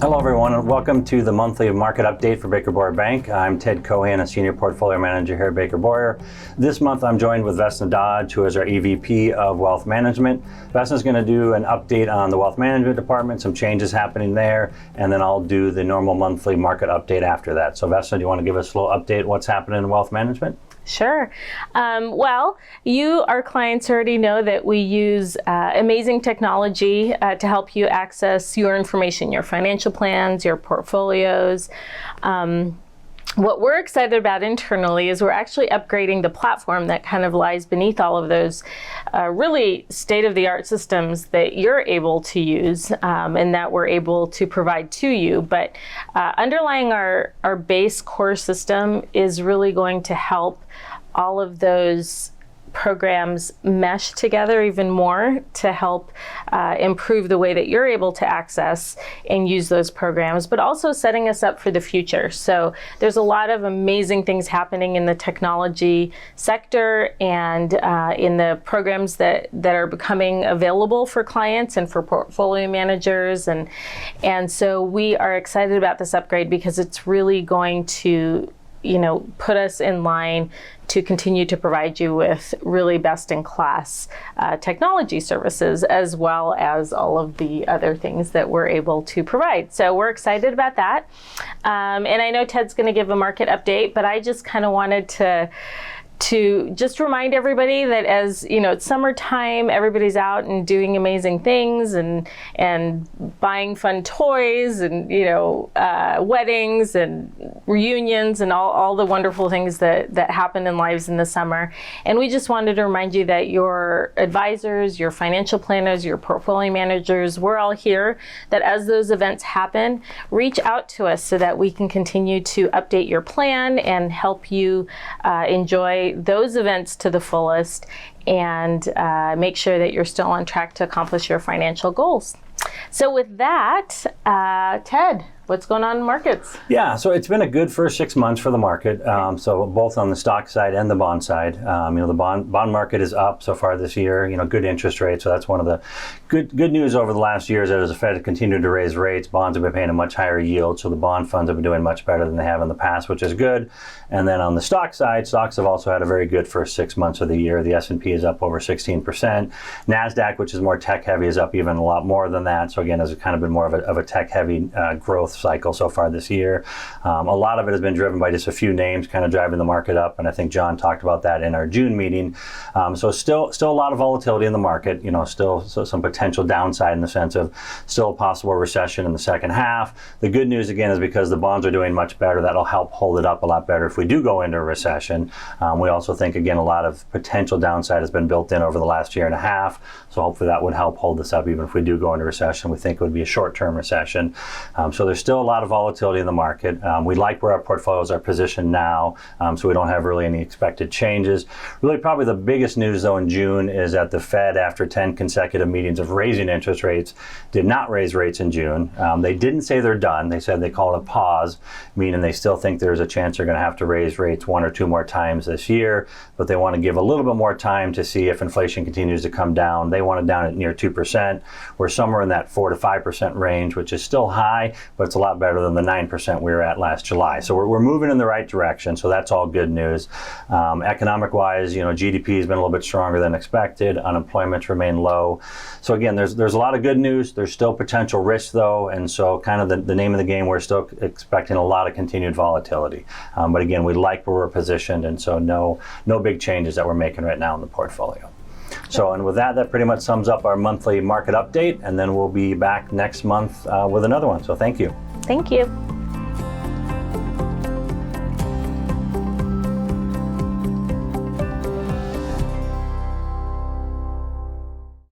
Hello everyone, and welcome to the monthly market update for Baker Boyer Bank. I'm Ted Cohan, a Senior Portfolio Manager here at Baker Boyer. This month I'm joined with Vesna Dodge, who is our EVP of Wealth Management. Vesna's going to do an update on the Wealth Management Department, some changes happening there, and then I'll do the normal monthly market update after that. So Vesna, do you want to give us a little update what's happening in Wealth Management? Sure. Well, our clients already know that we use amazing technology to help you access your information, your financial plans, your portfolios. What we're excited about internally is we're actually upgrading the platform that kind of lies beneath all of those really state-of-the-art systems that you're able to use and that we're able to provide to you. But underlying our base core system is really going to help all of those programs mesh together even more to help improve the way that you're able to access and use those programs, but also setting us up for the future. So there's a lot of amazing things happening in the technology sector and in the programs that are becoming available for clients and for portfolio managers. And so we are excited about this upgrade because it's really going to put us in line to continue to provide you with really best-in-class technology services, as well as all of the other things that we're able to provide. So we're excited about that. And I know Ted's going to give a market update, but I just kind of wanted to just remind everybody that as it's summertime, everybody's out and doing amazing things and buying fun toys and weddings and reunions and all the wonderful things that happen in lives in the summer. And we just wanted to remind you that your advisors, your financial planners, your portfolio managers, we're all here, that as those events happen, reach out to us so that we can continue to update your plan and help you enjoy those events to the fullest and make sure that you're still on track to accomplish your financial goals. So with that, Ted, what's going on in markets? Yeah, so it's been a good first 6 months for the market. So both on the stock side and the bond side. The bond market is up so far this year. Good interest rates. So that's one of the good news over the last year is that as the Fed has continued to raise rates, bonds have been paying a much higher yield. So the bond funds have been doing much better than they have in the past, which is good. And then on the stock side, stocks have also had a very good first 6 months of the year. The S&P is up over 16%. NASDAQ, which is more tech heavy, is up even a lot more than that. So again, has kind of been more of a tech heavy growth cycle so far this year. A lot of it has been driven by just a few names kind of driving the market up, and I think John talked about that in our June meeting. So still a lot of volatility in the market, still some potential downside in the sense of still a possible recession in the second half. The good news again is because the bonds are doing much better, that'll help hold it up a lot better if we do go into a recession. We also think again a lot of potential downside has been built in over the last year and a half, so hopefully that would help hold this up even if we do go into recession. We think it would be a short-term recession. So there's still a lot of volatility in the market. We like where our portfolios are positioned now, so we don't have really any expected changes. Really probably the biggest news though in June is that the Fed, after 10 consecutive meetings of raising interest rates, did not raise rates in June. They didn't say they're done. They said they call it a pause, meaning they still think there's a chance they're going to have to raise rates 1 or 2 more times this year, but they want to give a little bit more time to see if inflation continues to come down. They want it down at near 2%. We're somewhere in that 4 to 5% range, which is still high, but it's a lot better than the 9% we were at last July. So we're moving in the right direction, so that's all good news. Economic-wise, GDP has been a little bit stronger than expected. Unemployment's remained low. So again, there's a lot of good news. There's still potential risks though, and so kind of the name of the game, we're still expecting a lot of continued volatility. But again, we like where we're positioned, and so no big changes that we're making right now in the portfolio. So, and with that pretty much sums up our monthly market update, and then we'll be back next month with another one. So thank you. Thank you.